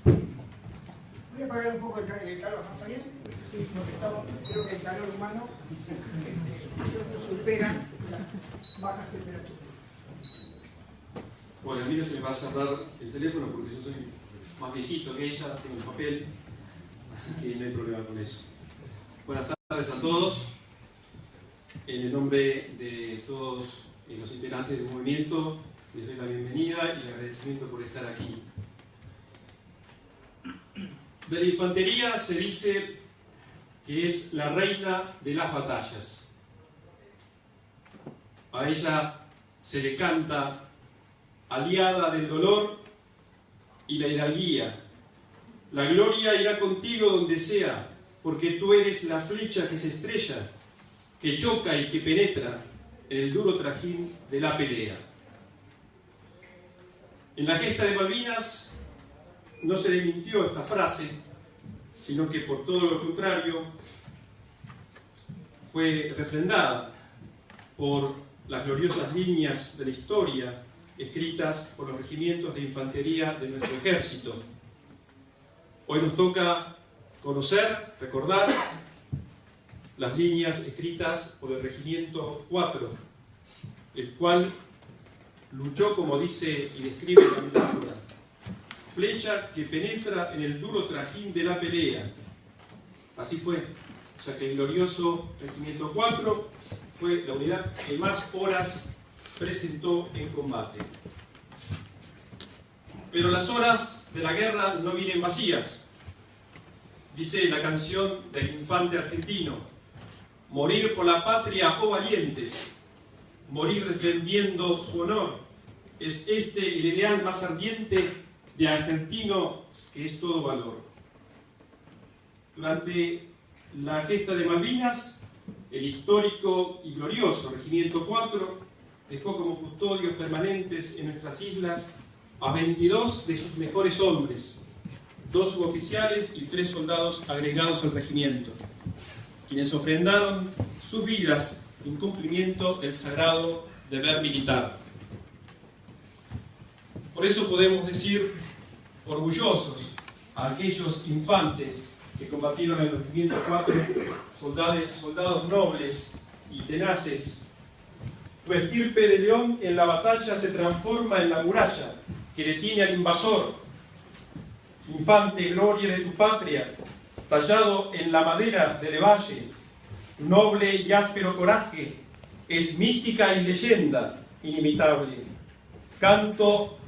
Voy a apagar un poco el calor, ¿no está bien? Sí, porque creo que el calor humano supera las bajas temperaturas. Bueno, a mí no se me va a cerrar el teléfono porque yo soy más viejito que ella, tengo el papel, así que no hay problema con eso. Buenas tardes a todos. En el nombre de todos los integrantes del movimiento, les doy la bienvenida y el agradecimiento por estar aquí. De la infantería se dice que es la reina de las batallas. A ella se le canta aliada del dolor y la hidalguía. La gloria irá contigo donde sea, porque tú eres la flecha que se estrella, que choca y que penetra en el duro trajín de la pelea. En la gesta de Malvinas no se le mintió esta frase, sino que por todo lo contrario fue refrendada por las gloriosas líneas de la historia escritas por los regimientos de infantería de nuestro ejército. Hoy nos toca conocer, recordar las líneas escritas por el Regimiento 4, el cual luchó, como dice y describe la metáfora, flecha que penetra en el duro trajín de la pelea. Así fue, ya que el glorioso Regimiento 4 fue la unidad que más horas presentó en combate. Pero las horas de la guerra no vienen vacías. Dice la canción del infante argentino: morir por la patria, oh valientes, morir defendiendo su honor, es este el ideal más ardiente de argentino que es todo valor. Durante la gesta de Malvinas, el histórico y glorioso Regimiento 4 dejó como custodios permanentes en nuestras islas a 22 de sus mejores hombres, 2 suboficiales y 3 soldados agregados al regimiento, quienes ofrendaron sus vidas en cumplimiento del sagrado deber militar. Por eso podemos decir orgullosos a aquellos infantes que combatieron en el Regimiento 4, soldados nobles y tenaces. Tu estirpe de león en la batalla se transforma en la muralla que detiene al invasor. Infante, gloria de tu patria, tallado en la madera del valle, tu noble y áspero coraje es mística y leyenda inimitable. Canto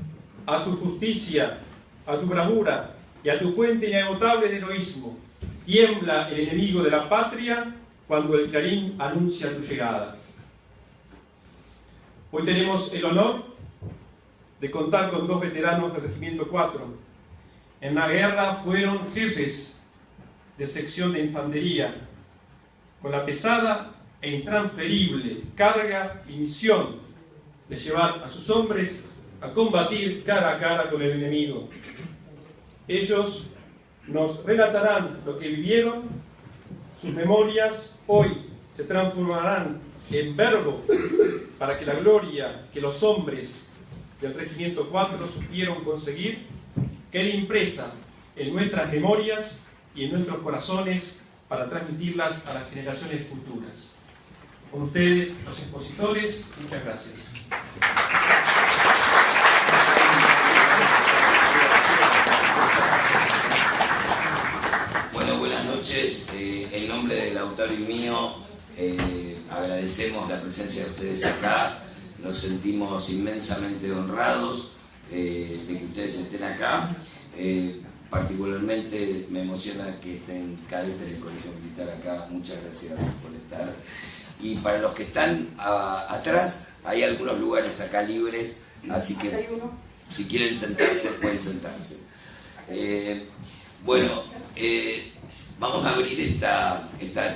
a tu justicia, a tu bravura y a tu fuente inagotable de heroísmo. Tiembla el enemigo de la patria cuando el clarín anuncia tu llegada. Hoy tenemos el honor de contar con 2 veteranos del Regimiento 4. En la guerra fueron jefes de sección de infantería, con la pesada e intransferible carga y misión de llevar a sus hombres a combatir cara a cara con el enemigo. Ellos nos relatarán lo que vivieron, sus memorias hoy se transformarán en verbo para que la gloria que los hombres del Regimiento 4 supieron conseguir quede impresa en nuestras memorias y en nuestros corazones para transmitirlas a las generaciones futuras. Con ustedes, los expositores, muchas gracias. Bueno, buenas noches. En nombre de Lautaro y mío, agradecemos la presencia de ustedes acá. Nos sentimos inmensamente honrados de que ustedes estén acá. Particularmente me emociona que estén cadetes del Colegio Militar acá. Muchas gracias por estar. Y para los que están atrás, hay algunos lugares acá libres, así que si quieren sentarse, pueden sentarse. Bueno, vamos a abrir esta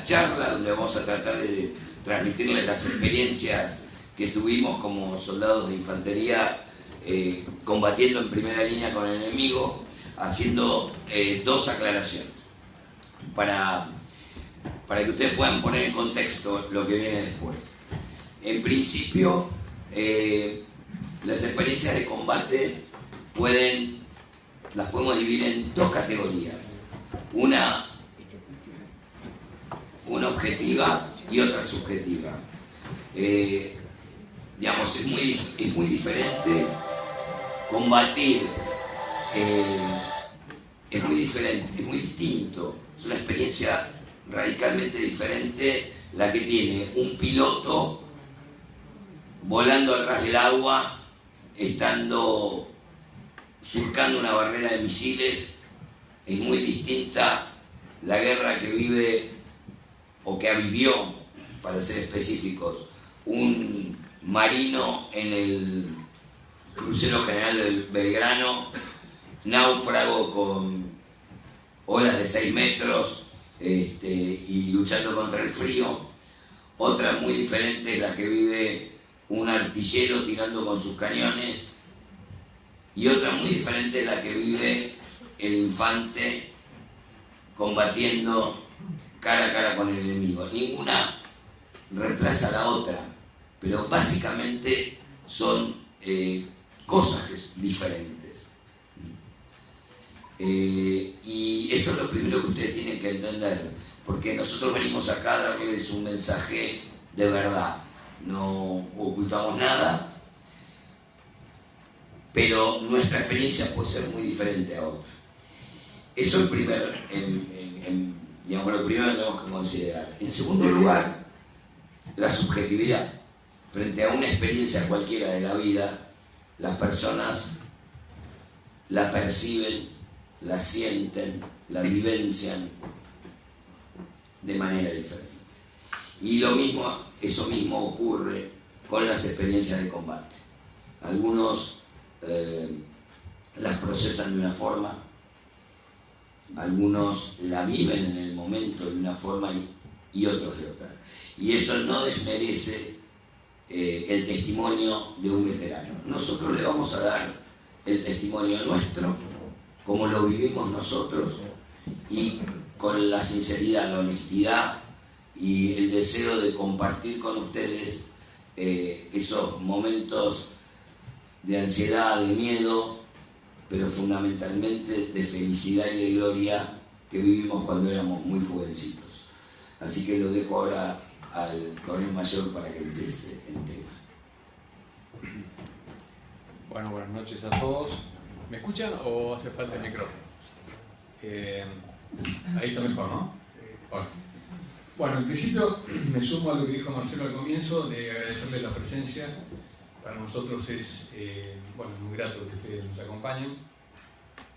charla donde vamos a tratar de transmitirles las experiencias que tuvimos como soldados de infantería combatiendo en primera línea con el enemigo, haciendo 2 aclaraciones para que ustedes puedan poner en contexto lo que viene después. En principio, las experiencias de combate pueden las podemos dividir en dos categorías. Una objetiva y otra subjetiva. Digamos, es muy diferente combatir, es muy diferente, es muy distinto, es una experiencia radicalmente diferente la que tiene un piloto volando atrás del agua, surcando una barrera de misiles. Es muy distinta la guerra que vive o que vivió, para ser específicos, un marino en el crucero General del Belgrano, náufrago con olas de 6 metros y luchando contra el frío. Otra muy diferente es la que vive un artillero tirando con sus cañones, y otra muy diferente es la que vive el infante combatiendo cara a cara con el enemigo. Ninguna reemplaza a la otra, pero básicamente son cosas diferentes. Y eso es lo primero que ustedes tienen que entender, porque nosotros venimos acá a darles un mensaje de verdad. No ocultamos nada, pero nuestra experiencia puede ser muy diferente a otra. Eso es digamos, lo primero que tenemos que considerar. En segundo lugar, la subjetividad. Frente a una experiencia cualquiera de la vida, las personas la perciben, la sienten, la vivencian de manera diferente. Y eso mismo ocurre con las experiencias de combate. Algunos las procesan de una forma, algunos la viven en el momento de una forma y otros de otra. Y eso no desmerece el testimonio de un veterano. Nosotros le vamos a dar el testimonio nuestro, como lo vivimos nosotros, y con la sinceridad, la honestidad y el deseo de compartir con ustedes esos momentos de ansiedad, de miedo, pero fundamentalmente de felicidad y de gloria que vivimos cuando éramos muy jovencitos. Así que lo dejo ahora al coronel mayor para que empiece el tema. Bueno, buenas noches a todos. ¿Me escuchan o hace falta el micrófono? Ahí está mejor, ¿no? Bueno, en principio me sumo a lo que dijo Marcelo al comienzo, de agradecerle la presencia. Para nosotros es muy grato que ustedes nos acompañen,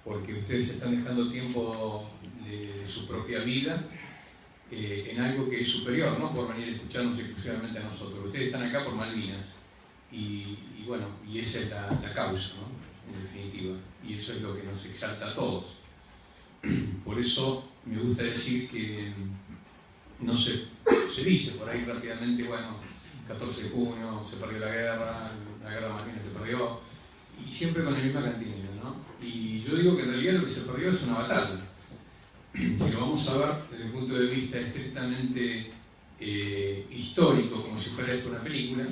porque ustedes están dejando tiempo de su propia vida en algo que es superior, no por venir a escucharnos exclusivamente a nosotros. Ustedes están acá por Malvinas y esa es la causa, ¿no? En definitiva, y eso es lo que nos exalta a todos. Por eso me gusta decir que no se dice por ahí rápidamente, 14 de junio se perdió la guerra de Malvinas se perdió, y siempre con la misma cantinela, ¿no? Y yo digo que en realidad lo que se perdió es una batalla. Si lo vamos a ver desde el punto de vista estrictamente histórico, como si fuera esto una película,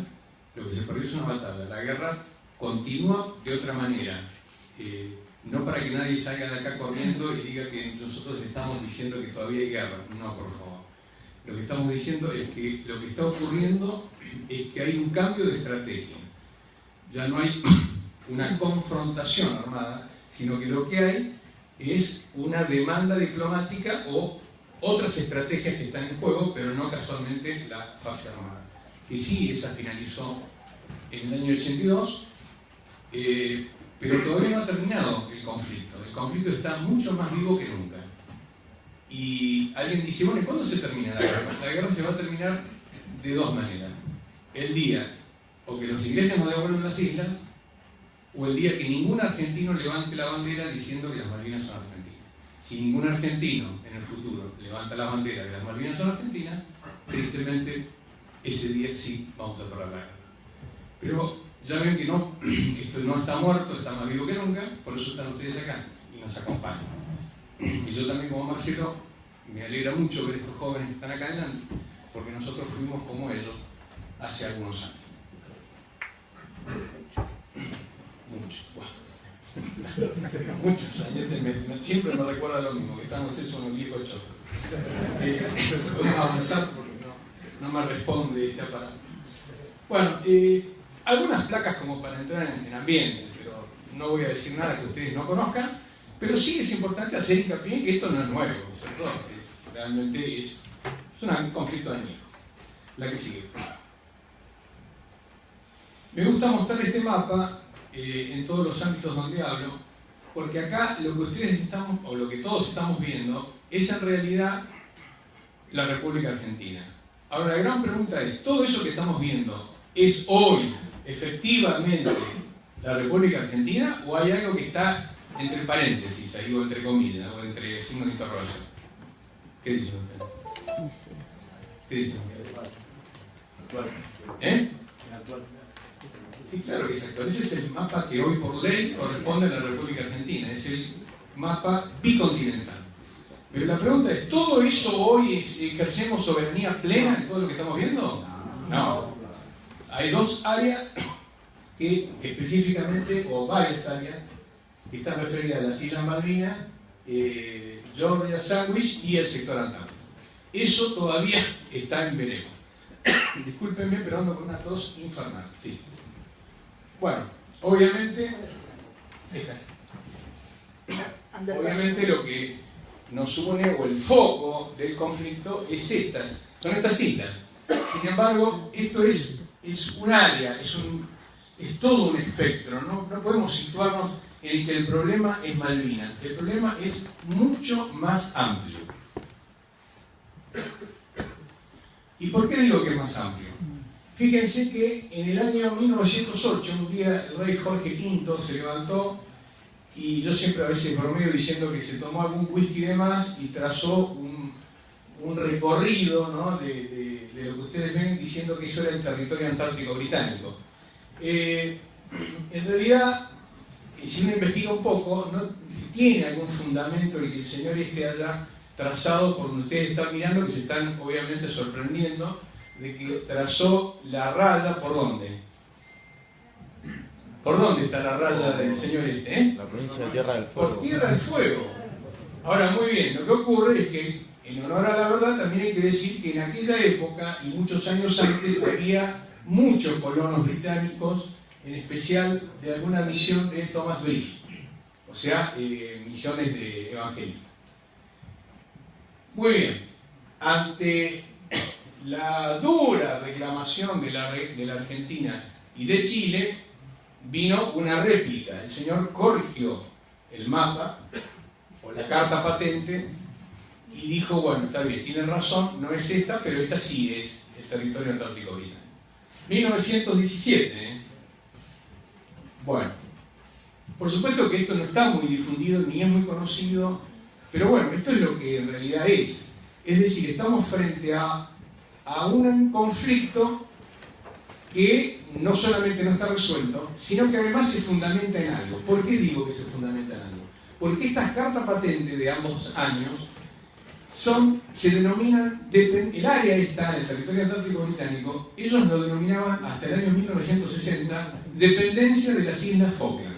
lo que se perdió es una batalla. La guerra continúa de otra manera. No para que nadie salga de acá corriendo y diga que nosotros estamos diciendo que todavía hay guerra. No, por favor. Lo que estamos diciendo es que lo que está ocurriendo es que hay un cambio de estrategia. Ya no hay una confrontación armada, sino que lo que hay es una demanda diplomática o otras estrategias que están en juego, pero no casualmente la fase armada. Que sí, esa finalizó en el año 82, pero todavía no ha terminado el conflicto. El conflicto está mucho más vivo que nunca. Y alguien dice, bueno, ¿y cuándo se termina la guerra? La guerra se va a terminar de dos maneras. El día o que los ingleses nos devuelven las islas, o el día que ningún argentino levante la bandera diciendo que las Malvinas son argentinas. Si ningún argentino en el futuro levanta la bandera de que las Malvinas son argentinas, tristemente ese día sí vamos a perder la guerra. Pero ya ven que no, esto no está muerto, está más vivo que nunca, por eso están ustedes acá y nos acompañan. Y yo también, como Marcelo, me alegra mucho ver estos jóvenes que están acá adelante, porque nosotros fuimos como ellos hace algunos años. Mucho. Bueno. Muchos años, siempre me recuerda lo mismo, que estamos hechos unos viejos chotos. Podemos avanzar porque no me responde este aparato. Bueno, algunas placas como para entrar en ambiente, pero no voy a decir nada que ustedes no conozcan, pero sí es importante hacer hincapié en que esto no es nuevo, ¿cierto? Realmente es un conflicto añejo. La que sigue. Me gusta mostrar este mapa en todos los ámbitos donde hablo, porque acá lo que ustedes estamos, o lo que todos estamos viendo, es en realidad la República Argentina. Ahora, la gran pregunta es, ¿todo eso que estamos viendo es hoy, efectivamente, la República Argentina, o hay algo que está entre paréntesis, ahí, o entre comillas, o entre signos de interrogación? ¿Qué dicen ustedes? ¿Qué dicen ustedes? ¿Eh? Sí, claro que es actual. Ese es el mapa que hoy por ley corresponde a la República Argentina. Es el mapa bicontinental. Pero la pregunta es, ¿todo eso hoy ejercemos soberanía plena en todo lo que estamos viendo? No. Hay dos áreas que específicamente, o varias áreas, que están referidas a las Islas Malvinas, Georgia Sandwich y el sector antártico. Eso todavía está en veremos. Discúlpenme, pero ando con una tos infernal. Sí. Bueno, obviamente lo que nos une, o el foco del conflicto, son estas islas. Sin embargo, esto es un área, es todo un espectro. No podemos situarnos en que el problema es Malvinas. El problema es mucho más amplio. ¿Y por qué digo que es más amplio? Fíjense que en el año 1908, un día el rey Jorge V se levantó, y yo siempre a veces bromeo diciendo que se tomó algún whisky de más y trazó un recorrido, ¿no?, de lo que ustedes ven, diciendo que eso era el territorio antártico británico. En realidad, si uno investiga un poco, no tiene algún fundamento el que el señor haya trazado por donde ustedes están mirando, que se están obviamente sorprendiendo de que trazó la raya. ¿Por dónde? ¿Por dónde está la raya del señor La provincia de Tierra del Fuego. Por Tierra del Fuego. Ahora, muy bien, lo que ocurre es que, en honor a la verdad, también hay que decir que en aquella época, y muchos años antes, había muchos colonos británicos, en especial de alguna misión de Thomas Bridge, o sea, misiones de evangelismo. Muy bien, ante la dura reclamación de la Argentina y de Chile, vino una réplica. El señor corrigió el mapa, o la carta patente, y dijo, bueno, está bien, tienen razón, no es esta, pero esta sí es el territorio antártico británico. 1917, ¿eh? Bueno, por supuesto que esto no está muy difundido, ni es muy conocido, pero bueno, esto es lo que en realidad es. Es decir, estamos frente a un conflicto que no solamente no está resuelto, sino que además se fundamenta en algo. ¿Por qué digo que se fundamenta en algo? Porque estas cartas patentes de ambos años se denominan, el área está en el territorio antártico británico, ellos lo denominaban hasta el año 1960 dependencia de las Islas Falkland.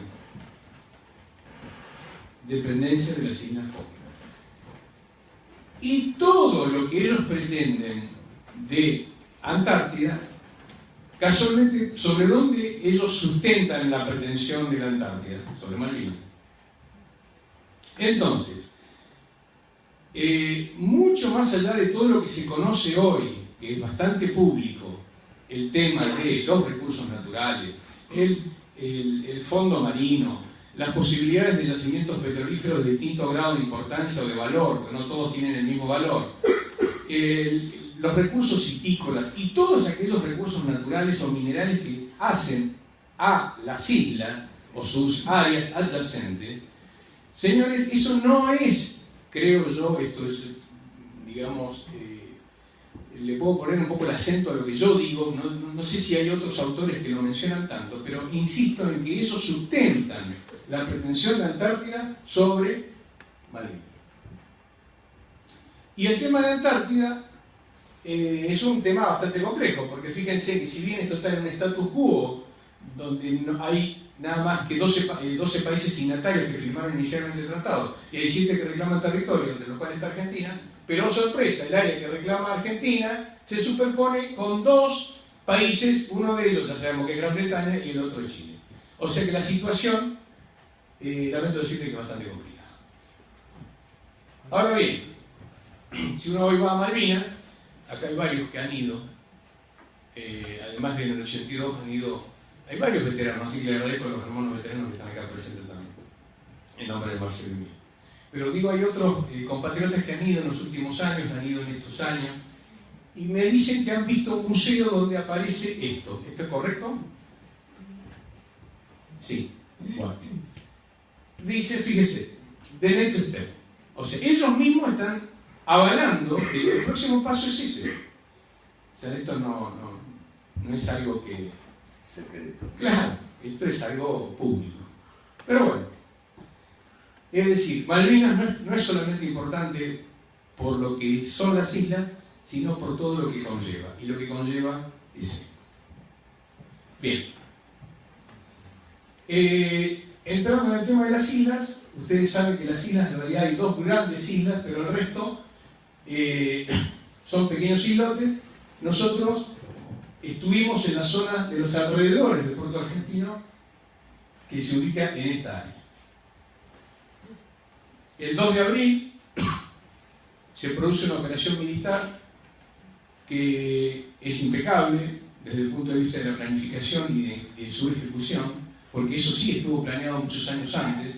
Dependencia de las Islas Falkland. Y todo lo que ellos pretenden de Antártida, casualmente, ¿sobre dónde ellos sustentan la pretensión de la Antártida? Sobre Malvinas. Entonces, mucho más allá de todo lo que se conoce hoy, que es bastante público, el tema de los recursos naturales, el fondo marino, las posibilidades de yacimientos petrolíferos de distinto grado de importancia o de valor, porque no todos tienen el mismo valor, los recursos piscícolas y todos aquellos recursos naturales o minerales que hacen a las islas o sus áreas adyacentes. Señores, eso no es, creo yo, esto es, digamos, le puedo poner un poco el acento a lo que yo digo, no sé si hay otros autores que lo mencionan tanto, pero insisto en que ellos sustentan la pretensión de Antártida sobre Malvinas. Y el tema de Antártida es un tema bastante complejo, porque fíjense que si bien esto está en un status quo, donde no hay nada más que 12 países signatarios que firmaron inicialmente el tratado, y hay 7 que reclaman territorio, de los cuales está Argentina, pero oh sorpresa, el área que reclama Argentina se superpone con 2 países, uno de ellos ya sabemos que es Gran Bretaña y el otro es Chile. O sea que la situación, lamento decirle que es bastante complicada. Ahora bien, si uno hoy va a Malvinas, acá hay varios que han ido, además de en el 82 han ido, hay varios veteranos, así que le agradezco a los hermanos veteranos que están acá presentes también, en nombre de Marcelo y mío. Pero digo, hay otros compatriotas que han ido en los últimos años, han ido en estos años, y me dicen que han visto un museo donde aparece esto. ¿Esto es correcto? Sí. Bueno. Dice, fíjese, the next step. O sea, ellos mismos están avalando que el próximo paso es ese. O sea, esto no es algo que... Secreto. Claro, esto es algo público. Pero bueno, es decir, Malvinas no es solamente importante por lo que son las islas, sino por todo lo que conlleva. Y lo que conlleva es esto. Bien. Entrando en el tema de las islas, ustedes saben que las islas, en realidad hay 2 grandes islas, pero el resto son pequeños islotes. Nosotros estuvimos en la zona de los alrededores del puerto argentino, que se ubica en esta área. El 2 de abril se produce una operación militar que es impecable desde el punto de vista de la planificación y de su ejecución, porque eso sí estuvo planeado muchos años antes,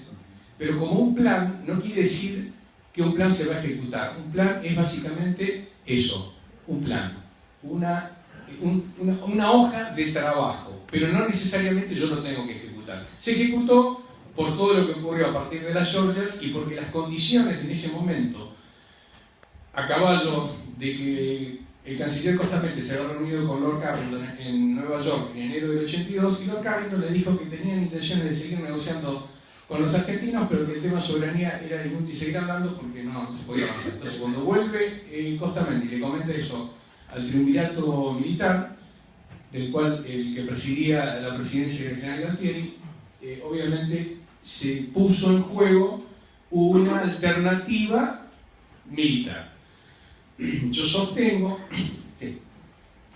pero como un plan no quiere decir que un plan se va a ejecutar. Un plan es básicamente eso, un plan, una hoja de trabajo, pero no necesariamente yo lo tengo que ejecutar. Se ejecutó por todo lo que ocurrió a partir de las Georgias y porque las condiciones en ese momento, a caballo de que el canciller Costamente se había reunido con Lord Carrington en Nueva York en enero del 82, y Lord Carrington le dijo que tenían intenciones de seguir negociando con los argentinos, pero que el tema de soberanía era inútil seguir hablando porque no se podía avanzar. Entonces, cuando vuelve Costamente y le comenta eso al triunvirato militar, del cual el que presidía la presidencia del general Galtieri, obviamente se puso en juego una alternativa militar. Yo sostengo, sí,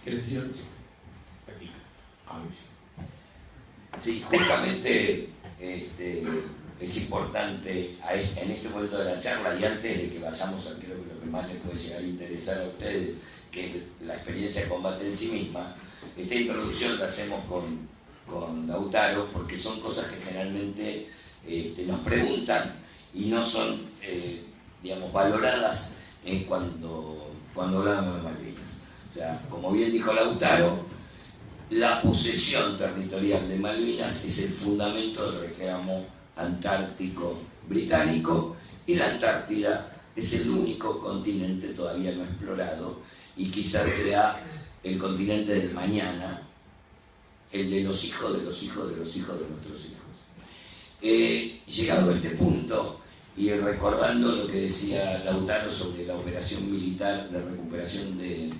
¿quieres decir algo? Aquí. A ver. Sí, justamente es importante en este momento de la charla, y antes de que vayamos a creo que lo que más les puede llegar a interesar a ustedes, que es la experiencia de combate en sí misma, esta introducción la hacemos con Lautaro, porque son cosas que generalmente nos preguntan y no son, digamos, valoradas cuando hablamos de Malvinas. O sea, como bien dijo Lautaro, la posesión territorial de Malvinas es el fundamento del reclamo antártico británico, y la Antártida es el único continente todavía no explorado, y quizás sea el continente del mañana, el de los hijos de los hijos de los hijos de nuestros hijos. Llegado a este punto, y recordando lo que decía Lautaro sobre la operación militar de recuperación de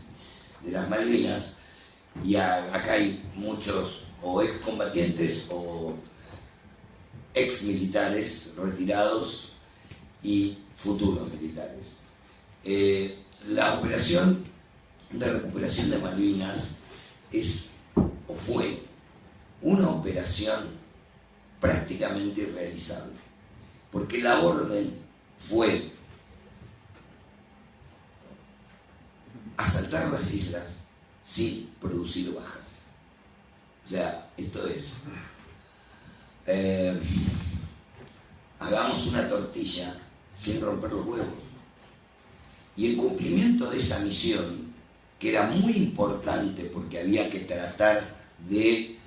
las Malvinas, y acá hay muchos o excombatientes o exmilitares retirados y futuros militares. La operación de recuperación de Malvinas es o fue una operación prácticamente irrealizable, porque la orden fue asaltar las islas sin producir bajas. O sea, esto es, hagamos una tortilla sin romper los huevos. Y en cumplimiento de esa misión, que era muy importante porque había que tratar de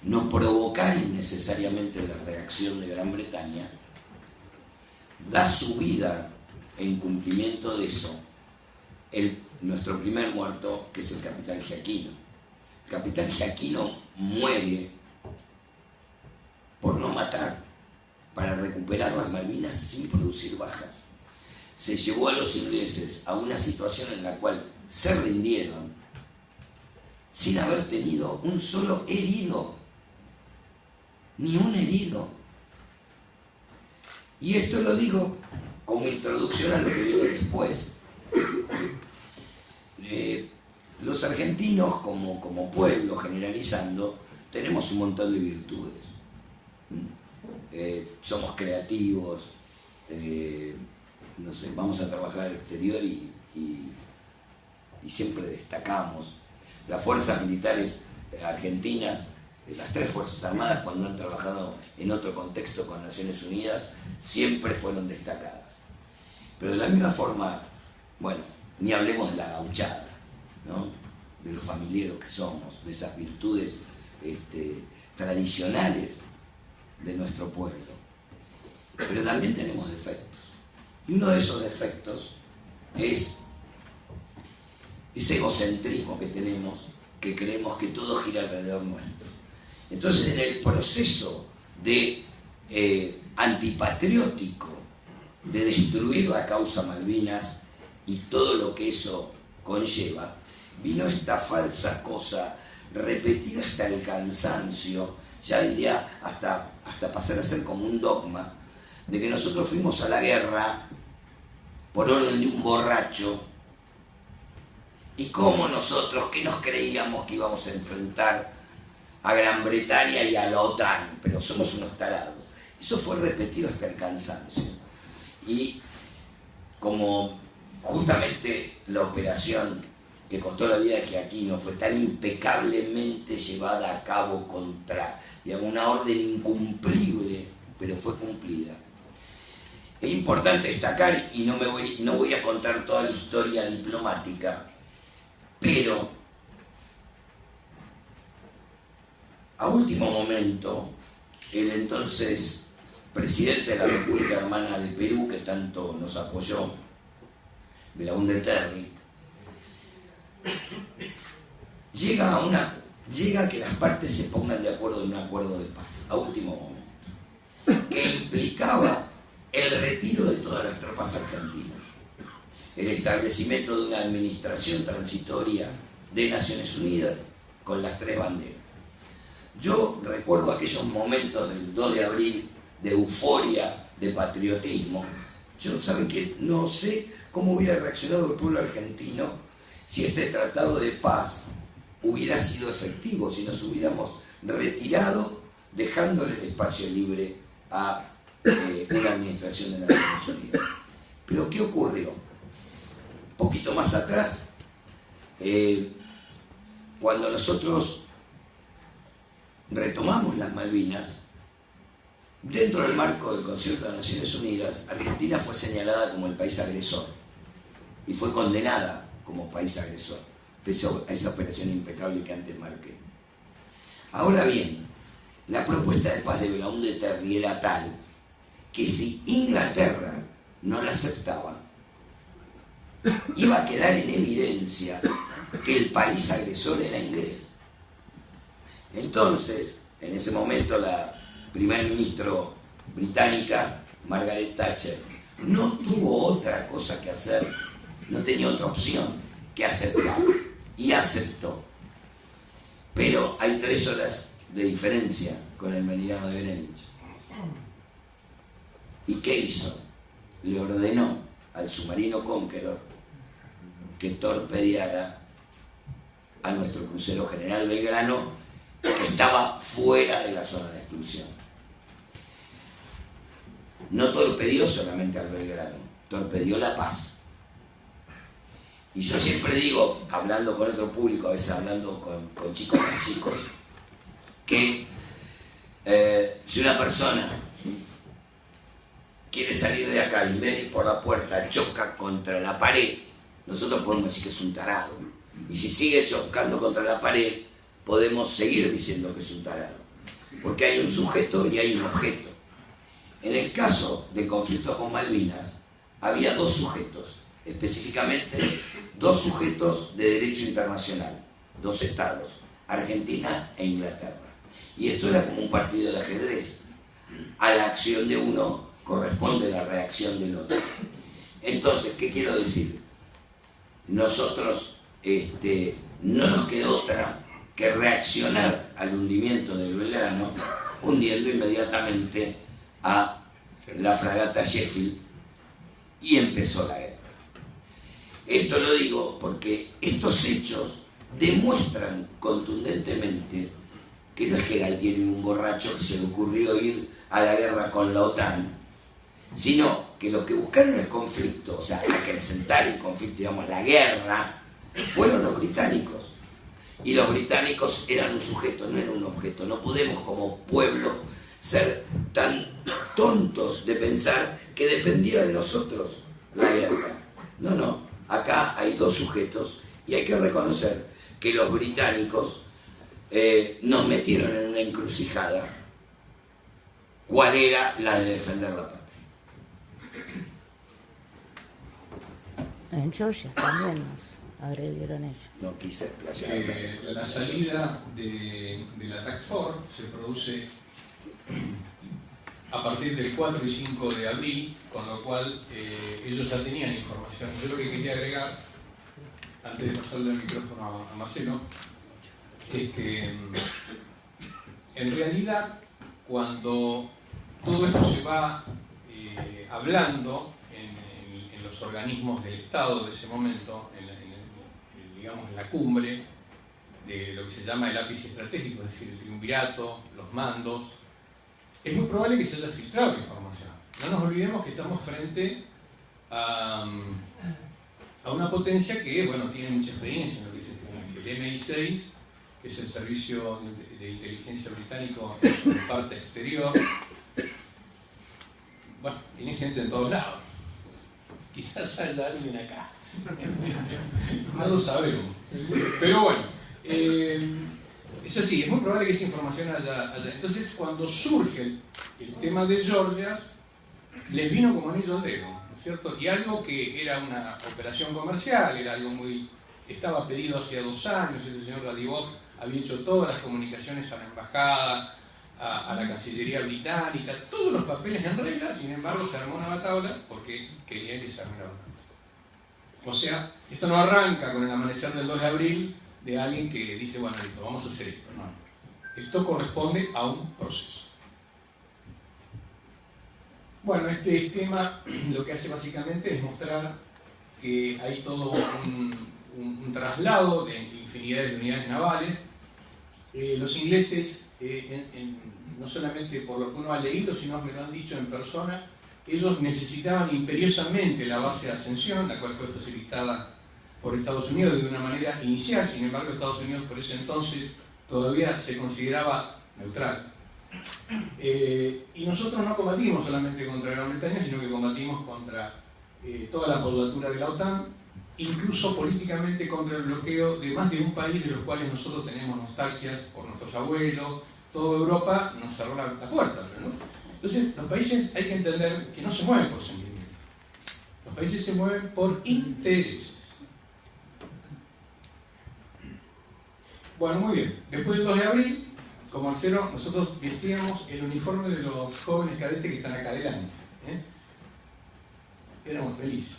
no provocar innecesariamente la reacción de Gran Bretaña, da su vida en cumplimiento de eso nuestro primer muerto, que es el capitán Giaquino. El capitán Giaquino muere por no matar, para recuperar las Malvinas sin producir bajas. Se llevó a los ingleses a una situación en la cual se rindieron sin haber tenido un solo herido ni un herido. Y esto lo digo como introducción a lo que viene después. Los argentinos, como pueblo, generalizando, tenemos un montón de virtudes. Somos creativos, no sé, vamos a trabajar al exterior y siempre destacamos. Las fuerzas militares argentinas, las 3 Fuerzas Armadas, cuando han trabajado en otro contexto con Naciones Unidas, siempre fueron destacadas. Pero de la misma forma, bueno, ni hablemos de la gauchada, ¿no? De los familiares que somos, de esas virtudes tradicionales de nuestro pueblo. Pero también tenemos defectos. Y uno de esos defectos es ese egocentrismo que tenemos, que creemos que todo gira alrededor nuestro. Entonces, en el proceso de antipatriótico, de destruir la causa Malvinas y todo lo que eso conlleva, vino esta falsa cosa, repetida hasta el cansancio, ya diría hasta pasar a ser como un dogma, de que nosotros fuimos a la guerra por orden de un borracho, y cómo nosotros, que nos creíamos que íbamos a enfrentar a Gran Bretaña y a la OTAN, pero somos unos tarados. Eso fue repetido hasta el cansancio. Y como justamente la operación que costó la vida de Giaquino fue tan impecablemente llevada a cabo contra, digamos, una orden incumplible, pero fue cumplida. Es importante destacar, y no voy a contar toda la historia diplomática, pero a último momento, el entonces presidente de la República Hermana de Perú, que tanto nos apoyó, Belaúnde Terry, llega a que las partes se pongan de acuerdo en un acuerdo de paz, a último momento, que implicaba el retiro de todas las tropas argentinas, el establecimiento de una administración transitoria de Naciones Unidas con las 3 banderas. Yo recuerdo aquellos momentos del 2 de abril de euforia, de patriotismo. Yo, ¿saben qué? No sé cómo hubiera reaccionado el pueblo argentino si este tratado de paz hubiera sido efectivo, si nos hubiéramos retirado dejándole el espacio libre a una administración de Naciones Unidas. Pero ¿qué ocurrió? Un poquito más atrás, cuando nosotros retomamos las Malvinas, dentro del marco del Concierto de Naciones Unidas, Argentina fue señalada como el país agresor y fue condenada como país agresor, pese a esa operación impecable que antes marqué. Ahora bien, la propuesta de paz de Belaúnde Terry era tal que si Inglaterra no la aceptaba, iba a quedar en evidencia que el país agresor era inglés. Entonces, en ese momento, la primer ministro británica, Margaret Thatcher, no tuvo otra cosa que hacer, no tenía otra opción que aceptar, y aceptó. Pero hay 3 horas de diferencia con el meridiano de Greenwich. ¿Y qué hizo? Le ordenó al submarino Conqueror que torpedeara a nuestro crucero General Belgrano, que estaba fuera de la zona de exclusión. No torpedió solamente al Belgrano, torpedió la paz. Y yo siempre digo, hablando con otro público, a veces hablando con chicos más chicos, que si una persona quiere salir de acá y en vez de ir por la puerta choca contra la pared, nosotros podemos decir que es un tarado. Y si sigue chocando contra la pared, podemos seguir diciendo que es un tarado. Porque hay un sujeto y hay un objeto. En el caso del conflicto con Malvinas, había 2 sujetos, específicamente 2 sujetos de derecho internacional, 2 estados, Argentina e Inglaterra. Y esto era como un partido de ajedrez. A la acción de uno corresponde la reacción del otro. Entonces, ¿qué quiero decir? Nosotros no nos quedó otra que reaccionar al hundimiento del Belgrano hundiendo inmediatamente a la fragata Sheffield y empezó la guerra. Esto lo digo porque estos hechos demuestran contundentemente que no es que Galtieri un borracho que se le ocurrió ir a la guerra con la OTAN, sino que los que buscaron el conflicto, o sea, acrecentar el conflicto, digamos, la guerra, fueron los británicos. Y los británicos eran un sujeto, no eran un objeto. No podemos como pueblo ser tan tontos de pensar que dependía de nosotros la guerra. No, no. Acá hay dos sujetos y hay que reconocer que los británicos nos metieron en una encrucijada. ¿Cuál era la de defender la patria? En Georgia también nos agredieron ellos. No quise explayarme. La salida de la Task Force se produce a partir del 4 y 5 de abril, con lo cual ellos ya tenían información. Yo lo que quería agregar, antes de pasarle el micrófono a Marcelo, es que en realidad cuando todo esto se va hablando en los organismos del Estado de ese momento, digamos en la cumbre de lo que se llama el ápice estratégico, es decir, el triunvirato, los mandos, es muy probable que se haya filtrado la información. No nos olvidemos que estamos frente a una potencia que, bueno, tiene mucha experiencia en lo que es el MI6, que es el servicio de inteligencia británico en su parte exterior. Bueno, tiene gente en todos lados. Quizás haya alguien acá. No lo sabemos. Pero bueno, es así, es muy probable que esa información haya. Entonces, cuando surge el tema de Georgia, les vino como anillo al dedo, ¿no es cierto? Y algo que era una operación comercial, era algo muy. Estaba pedido hacía 2 años, el señor Dalibor había hecho todas las comunicaciones a la embajada, a la Cancillería británica, todos los papeles en regla, sin embargo se armó una bataola porque querían que se armara una bataola. O sea, esto no arranca con el amanecer del 2 de abril de alguien que dice, bueno, listo, vamos a hacer esto. No, esto corresponde a un proceso. Bueno, este esquema lo que hace básicamente es mostrar que hay todo un traslado de infinidad de unidades navales. Los ingleses, no solamente por lo que uno ha leído, sino que lo han dicho en persona, ellos necesitaban imperiosamente la base de Ascensión, la cual fue facilitada por Estados Unidos de una manera inicial. Sin embargo, Estados Unidos por ese entonces todavía se consideraba neutral. Y nosotros no combatimos solamente contra Gran Bretaña, sino que combatimos contra toda la apoyatura de la OTAN, incluso políticamente contra el bloqueo de más de un país de los cuales nosotros tenemos nostalgias por nuestros abuelos. Toda Europa nos cerró la puerta, ¿no? Entonces, los países hay que entender que no se mueven por sentimientos. Los países se mueven por intereses. Bueno, muy bien. Después del 2 de abril, con Marcelo, nosotros vestíamos el uniforme de los jóvenes cadetes que están acá adelante. Éramos felices.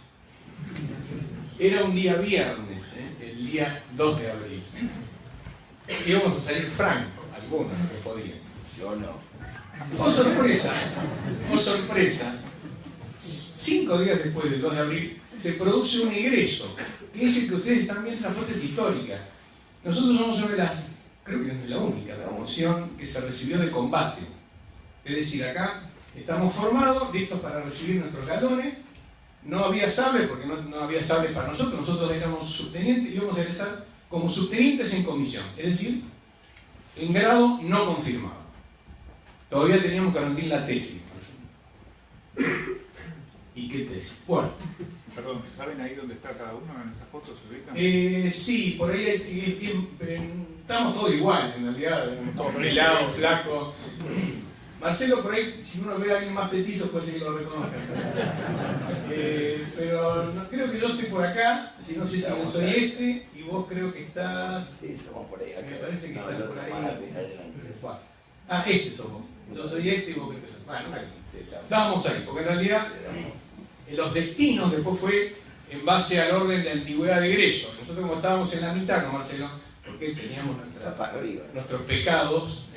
Era un día viernes, el día 2 de abril. Íbamos a salir franco, algunos que podían. Yo no. ¡Oh, sorpresa! ¡Oh, sorpresa! 5 días después del 2 de abril se produce un egreso. Fíjense que ustedes están viendo esa fuente histórica. Nosotros somos una de las, creo que no es la única, la promoción que se recibió de combate. Es decir, acá estamos formados, listos para recibir nuestros galones. No había sables, porque no había sables para nosotros. Nosotros éramos subtenientes y íbamos a egresar como subtenientes en comisión. Es decir, en grado no confirmado. Todavía teníamos que rendir la tesis. ¿Y qué tesis? Bueno. Perdón, ¿saben ahí dónde está cada uno en esa foto? ¿Se ubican? Sí, por ahí estamos todos iguales, en realidad. Todos pelados, flacos. Marcelo, por ahí, si uno ve a alguien más petizo, puede ser que lo reconozca. Pero no, creo que yo estoy por acá, si no sé si yo soy este, y vos creo que estás. Sí, estamos por ahí. Me parece que estás por ahí. Adelante. Este sos vos. Yo soy este y vos creo que sos. Bueno, aquí. Estábamos ahí, porque en realidad los destinos después fue en base al orden de antigüedad de egreso. Nosotros, como estábamos en la mitad con Marcelo, porque teníamos nuestros pecados,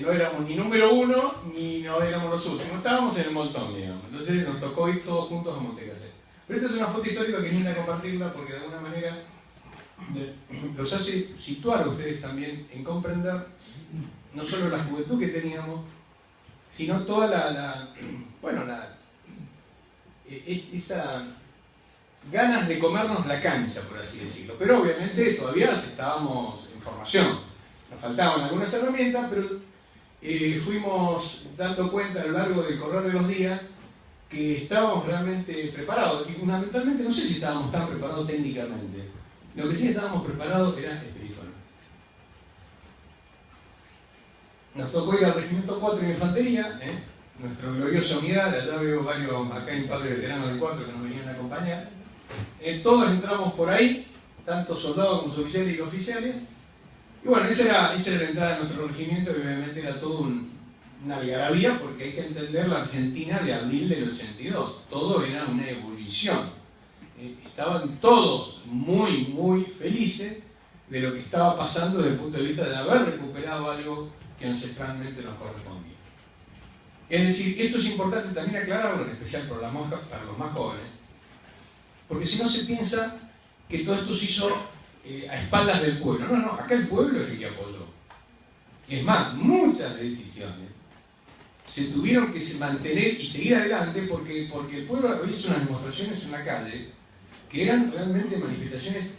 no éramos ni número uno ni no éramos los últimos, estábamos en el montón, digamos. Entonces nos tocó ir todos juntos a Montecasero. Pero esta es una foto histórica que es linda compartirla porque de alguna manera los hace situar a ustedes también en comprender no solo la juventud que teníamos, sino toda esa ganas de comernos la cancha, por así decirlo. Pero obviamente todavía estábamos en formación, nos faltaban algunas herramientas, pero fuimos dando cuenta a lo largo del correr de los días que estábamos realmente preparados, y fundamentalmente no sé si estábamos tan preparados técnicamente, lo que sí estábamos preparados era espiritualmente. Nos tocó ir al Regimiento 4 en Infantería, nuestra gloriosa unidad, allá veo varios, acá hay un par de veteranos del 4 que nos venían a acompañar. Todos entramos por ahí, tanto soldados como oficiales y oficiales, y bueno, esa era la entrada de nuestro regimiento, y obviamente era todo una algarabía, porque hay que entender la Argentina de abril del 82, todo era una ebullición. Estaban todos muy, muy felices de lo que estaba pasando desde el punto de vista de haber recuperado algo que ancestralmente nos correspondía. Es decir, esto es importante también aclararlo, en especial para los más jóvenes, porque si no se piensa que todo esto se hizo a espaldas del pueblo. No, acá el pueblo es el que apoyó. Es más, muchas decisiones se tuvieron que mantener y seguir adelante porque el pueblo había hecho unas demostraciones en la calle que eran realmente manifestaciones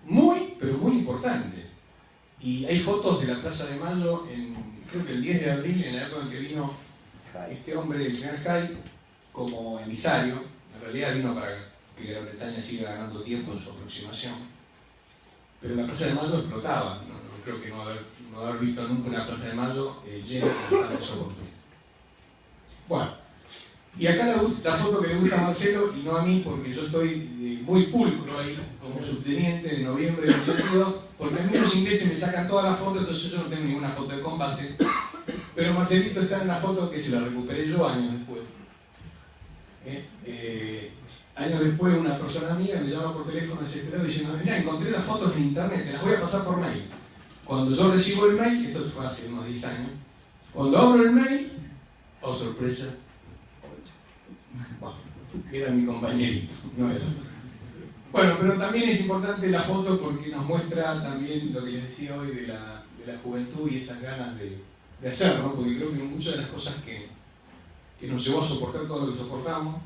muy, pero muy importantes. Y hay fotos de la Plaza de Mayo, creo que el 10 de abril, en la época en que vino este hombre, el señor Jai, como emisario. En realidad vino para que Gran Bretaña siga ganando tiempo en su aproximación. Pero la Plaza de Mayo explotaba. No creo que no haber visto nunca una Plaza de Mayo llena como tal esa oportunidad. Bueno, y acá la foto que le gusta a Marcelo y no a mí, porque yo estoy muy pulcro ahí, como subteniente de noviembre del 82, porque a mí los ingleses me sacan todas las fotos, entonces yo no tengo ninguna foto de combate. Pero Marcelito está en la foto que se la recuperé yo años después. Años después una persona amiga me llama por teléfono desesperado diciendo: mira, encontré las fotos en internet, te las voy a pasar por mail. Cuando yo recibo el mail, esto fue hace unos 10 años, cuando abro el mail, oh sorpresa, bueno, era mi compañerito, no era. Bueno, pero también es importante la foto porque nos muestra también lo que les decía hoy de la juventud y esas ganas de hacer, ¿no? Porque creo que muchas de las cosas que nos llevó a soportar todo lo que soportamos,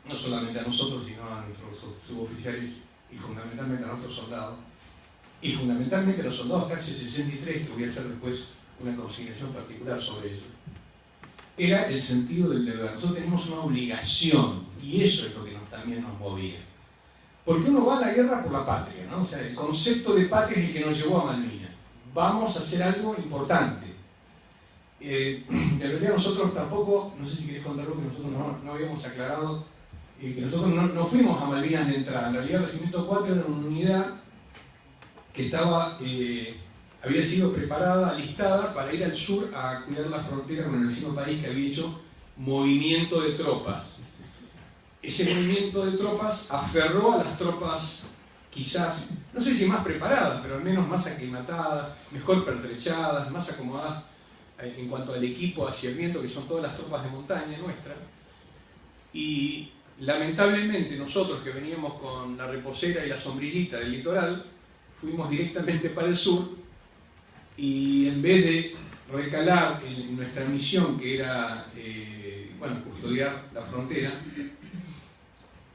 no solamente a nosotros, sino a nuestros suboficiales y fundamentalmente a nuestros soldados, y fundamentalmente a los soldados casi 63, que voy a hacer después una consignación particular sobre ello, era el sentido del deber. Nosotros teníamos una obligación, y eso es lo que también nos movía. Porque uno va a la guerra por la patria, ¿no? O sea, el concepto de patria es el que nos llevó a Malvinas. Vamos a hacer algo importante. En realidad nosotros tampoco, no sé si querés contarlo, que nosotros no habíamos aclarado que nosotros no fuimos a Malvinas de entrada. En realidad el Regimiento 4 era una unidad que había sido preparada, alistada para ir al sur a cuidar la frontera con el vecino país que había hecho movimiento de tropas. Ese movimiento de tropas aferró a las tropas quizás, no sé si más preparadas, pero al menos más aclimatadas, mejor pertrechadas, más acomodadas en cuanto al equipo hacia el viento, que son todas las tropas de montaña nuestras. Y lamentablemente nosotros que veníamos con la reposera y la sombrillita del litoral, fuimos directamente para el sur y en vez de recalar en nuestra misión, que era custodiar la frontera,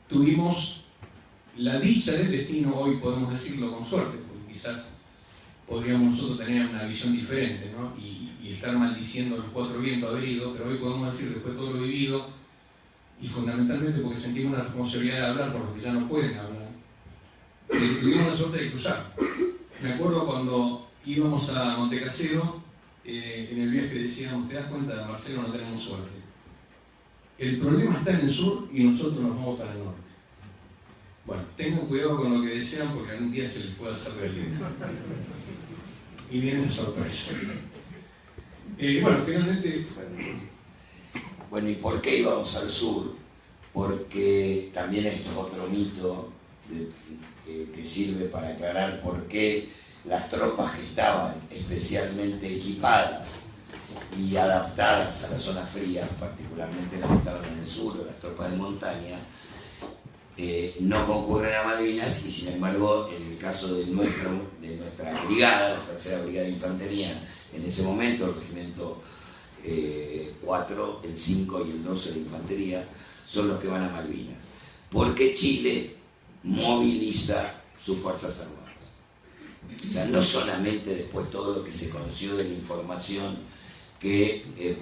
tuvimos la dicha del destino, hoy podemos decirlo con suerte, porque quizás podríamos nosotros tener una visión diferente, ¿no? y estar maldiciendo los cuatro vientos haber ido, pero hoy podemos decir, después de todo lo vivido, y fundamentalmente porque sentimos la responsabilidad de hablar por los que ya no pueden hablar, tuvimos la suerte de cruzar. Me acuerdo cuando íbamos a Montecasero, en el viaje decíamos: te das cuenta, Marcelo, no tenemos suerte. El problema está en el sur y nosotros nos vamos para el norte. Bueno, tengan cuidado con lo que desean porque algún día se les puede hacer realidad. Y viene la sorpresa. Finalmente... Bueno, ¿y por qué íbamos al sur? Porque también esto es otro mito que sirve para aclarar por qué las tropas que estaban especialmente equipadas y adaptadas a las zonas frías, particularmente las que estaban en el sur, las tropas de montaña, no concurren a Malvinas, y sin embargo, en el caso de nuestra brigada, la tercera brigada de infantería, en ese momento, el regimiento 4, el 5 y el 12 de infantería, son los que van a Malvinas. Porque Chile moviliza sus fuerzas armadas. O sea, no solamente después todo lo que se conoció de la información que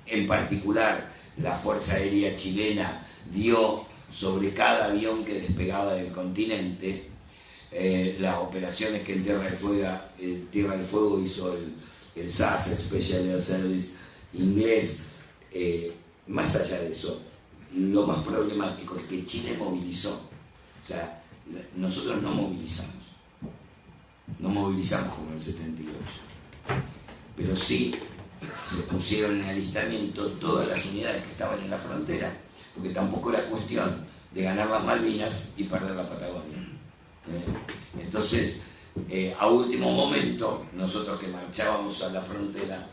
en particular la Fuerza Aérea Chilena dio sobre cada avión que despegaba del continente, las operaciones que en Tierra del Fuego hizo el SAS, Special Air Service inglés. Más allá de eso, lo más problemático es que Chile movilizó. O sea, nosotros no movilizamos como en el 78, pero sí se pusieron en alistamiento todas las unidades que estaban en la frontera, porque tampoco era cuestión de ganar las Malvinas y perder la Patagonia. Entonces, a último momento, nosotros que marchábamos a la frontera,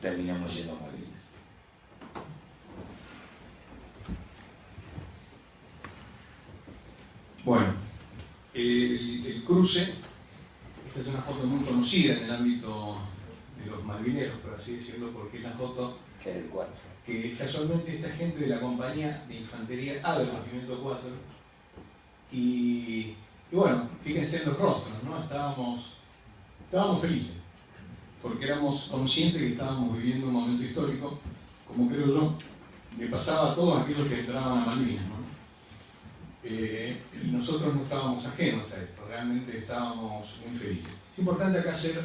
terminamos yendo a Malvinas. Bueno, el cruce, esta es una foto muy conocida en el ámbito de los malvineros, por así decirlo, porque es la foto que casualmente esta gente de la compañía de infantería A del regimiento 4, y bueno, fíjense en los rostros, ¿no? Estábamos felices, porque éramos conscientes que estábamos viviendo un momento histórico, como creo yo, le pasaba a todos aquellos que entraban a Malvinas, ¿no? Y nosotros no estábamos ajenos a esto, realmente estábamos muy felices. Es importante acá hacer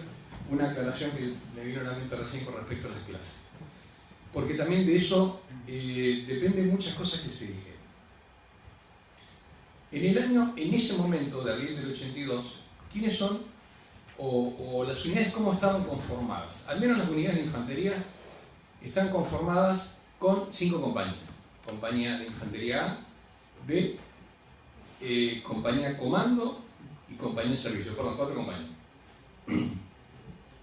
una aclaración que me vino a la mente recién con respecto a las clases, porque también de eso dependen muchas cosas que se dijeron. En ese momento de abril del 82, ¿quiénes son o las unidades cómo estaban conformadas? Al menos las unidades de infantería están conformadas con 5 compañías: compañía de infantería A, B, compañía comando y compañía de servicio, perdón, 4 compañías.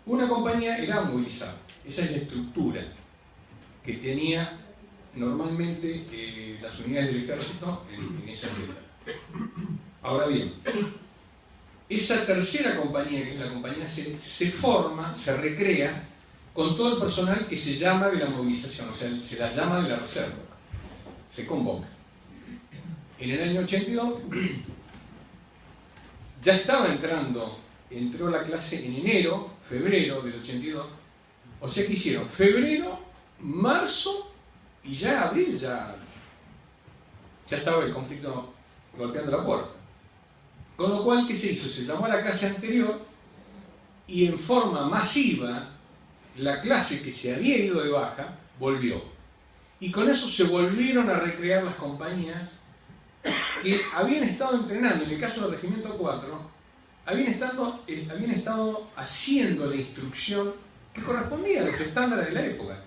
Una compañía era movilizada, esa es la estructura que tenía normalmente las unidades del ejército en esa unidad. Ahora bien, esa tercera compañía, que es la compañía C, se forma, se recrea con todo el personal que se llama de la movilización, o sea, se la llama de la reserva, se convoca. En el año 82 ya estaba entró la clase en enero, febrero del 82, o sea que hicieron febrero, marzo y ya abril ya estaba el conflicto golpeando la puerta. Con lo cual, ¿qué se hizo? Se llamó a la clase anterior y en forma masiva la clase que se había ido de baja volvió. Y con eso se volvieron a recrear las compañías que habían estado entrenando. En el caso del Regimiento 4, habían estado haciendo la instrucción que correspondía a los estándares de la época.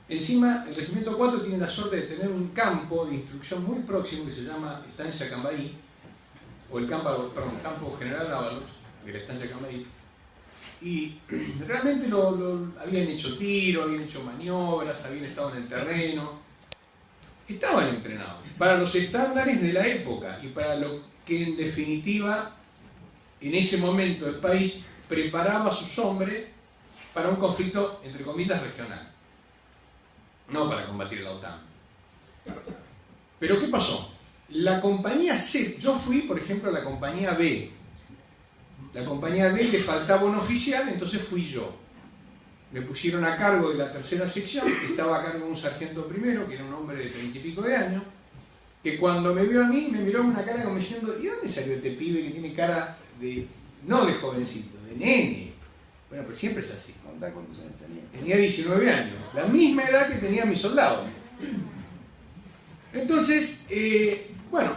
Encima, el Regimiento 4 tiene la suerte de tener un campo de instrucción muy próximo que se llama Estancia Cambaí, o el campo General Ábalos, de la Estancia Cambaí. Y realmente habían hecho tiro, habían hecho maniobras, habían estado en el terreno. Estaban entrenados para los estándares de la época y para lo que en definitiva en ese momento el país preparaba a sus hombres para un conflicto, entre comillas, regional, no para combatir la OTAN. Pero ¿qué pasó? La compañía C, yo fui por ejemplo a la compañía B. La compañía B le faltaba un oficial, entonces fui yo. Me pusieron a cargo de la tercera sección, que estaba a cargo de un sargento primero, que era un hombre de 30 y pico de años, que cuando me vio a mí, me miró con una cara como diciendo: ¿y dónde salió este pibe que tiene cara de, no de jovencito, de nene? Bueno, pero siempre es así. ¿Cuántos años tenía? Tenía 19 años, la misma edad que tenía mi soldado. Entonces, bueno,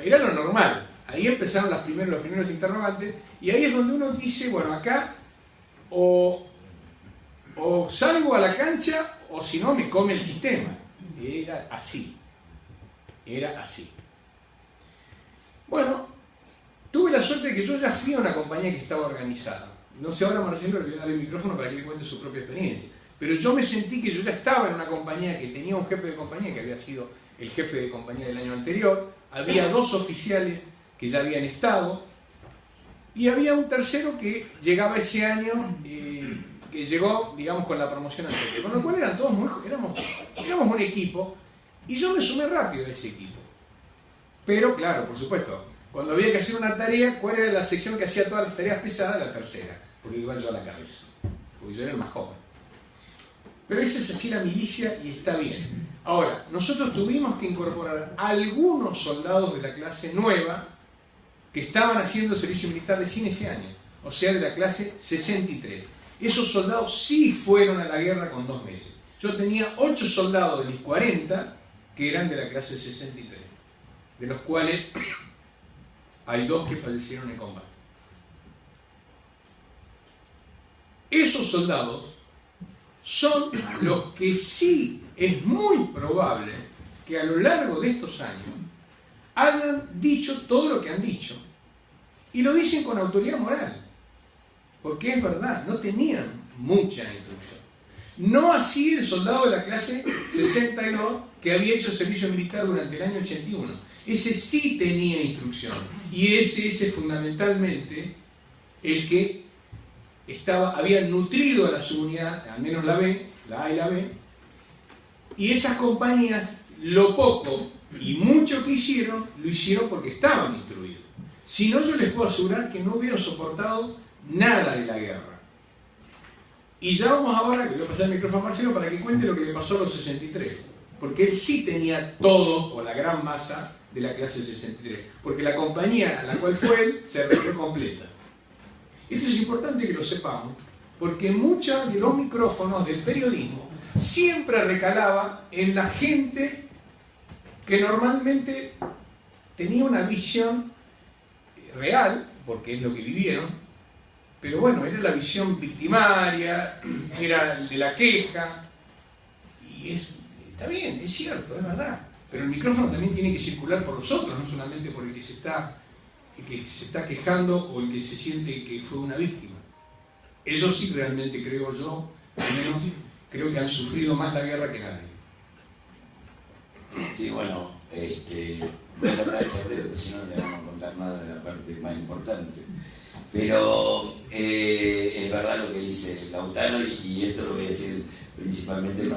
era lo normal. Ahí empezaron los primeros interrogantes, y ahí es donde uno dice, bueno, acá o salgo a la cancha o si no me come el sistema. Era así. Bueno, tuve la suerte de que yo ya fui a una compañía que estaba organizada. no sé, ahora Marcelo le voy a dar el micrófono para que le cuente su propia experiencia. Pero yo me sentí que yo ya estaba en una compañía que tenía un jefe de compañía que había sido el jefe de compañía del año anterior, había 2 oficiales que ya habían estado, y había un tercero que llegaba ese año, que llegó, digamos, con la promoción anterior. Con lo cual eran todos éramos un equipo, y yo me sumé rápido a ese equipo. Pero, claro, por supuesto, cuando había que hacer una tarea, ¿cuál era la sección que hacía todas las tareas pesadas? La tercera, porque iba yo a la cabeza, porque yo era el más joven. Pero esa es así la milicia y está bien. Ahora, nosotros tuvimos que incorporar a algunos soldados de la clase nueva que estaban haciendo servicio militar recién ese año, o sea, de la clase 63. Esos soldados sí fueron a la guerra con 2 meses. Yo tenía 8 soldados de mis 40 que eran de la clase 63, de los cuales hay 2 que fallecieron en combate. Esos soldados son los que sí es muy probable que a lo largo de estos años hayan dicho todo lo que han dicho. Y lo dicen con autoridad moral. Porque es verdad, no tenían mucha instrucción. No así el soldado de la clase 62 que había hecho servicio militar durante el año 81. Ese sí tenía instrucción. Y ese es fundamentalmente el que había nutrido a la subunidad, al menos la B, la A y la B. Y esas compañías, lo poco y mucho que hicieron, lo hicieron porque estaban instruidos. Si no, yo les puedo asegurar que no hubieran soportado nada de la guerra. Y ya vamos ahora, que le voy a pasar el micrófono a Marcelo para que cuente lo que le pasó a los 63. Porque él sí tenía todo, o la gran masa, de la clase 63. Porque la compañía a la cual fue él se arregló completa. Esto es importante que lo sepamos, porque muchos de los micrófonos del periodismo siempre recalaba en la gente que normalmente tenía una visión real, porque es lo que vivieron, pero bueno, era la visión victimaria, era el de la queja, y está bien, es cierto, es verdad, pero el micrófono también tiene que circular por los otros, no solamente por el que se está quejando o el que se siente que fue una víctima. Ellos sí realmente, creo yo, al menos creo que han sufrido más la guerra que nadie. Sí, bueno, voy a tratar de ser breve, porque si no le vamos a contar nada de la parte más importante. Pero es verdad lo que dice Lautaro, y esto lo voy a decir principalmente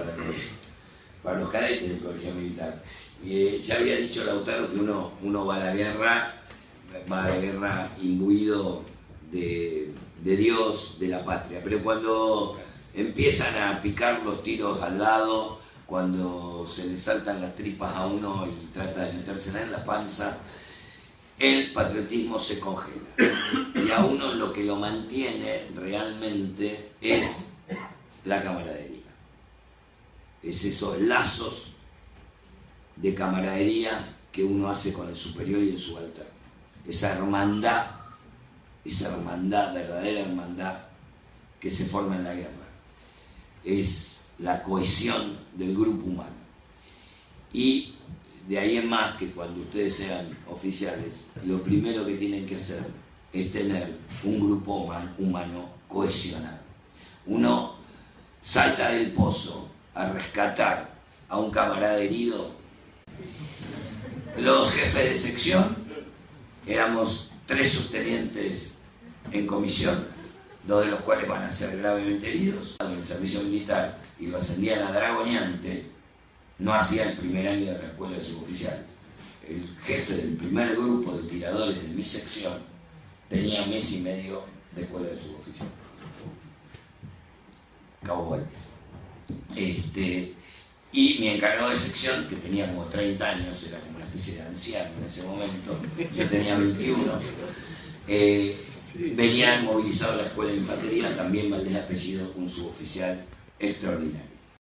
para los cadetes del colegio militar. Ya había dicho Lautaro que uno va a la guerra imbuido de Dios, de la patria, pero cuando empiezan a picar los tiros al lado, cuando se le saltan las tripas a uno y trata de metérsela en la panza, el patriotismo se congela. Y a uno lo que lo mantiene realmente es la camaradería. Es esos lazos de camaradería que uno hace con el superior y el subalterno. Esa hermandad, verdadera hermandad que se forma en la guerra. Es la cohesión del grupo humano. Y de ahí en más, que cuando ustedes sean oficiales, lo primero que tienen que hacer es tener un grupo humano cohesionado. Uno salta del pozo a rescatar a un camarada herido. Los jefes de sección éramos 3 subtenientes en comisión, 2 de los cuales van a ser gravemente heridos. En el servicio militar y lo ascendían a dragoneante, no hacía el primer año de la escuela de suboficiales. El jefe del primer grupo de tiradores de mi sección tenía 1 mes y medio de escuela de suboficiales. Cabo Valdes. Y mi encargado de sección, que tenía como 30 años, era como una especie de anciano en ese momento, yo tenía 21, venía movilizado a la escuela de infantería, también Valdés apellido, un suboficial extraordinario.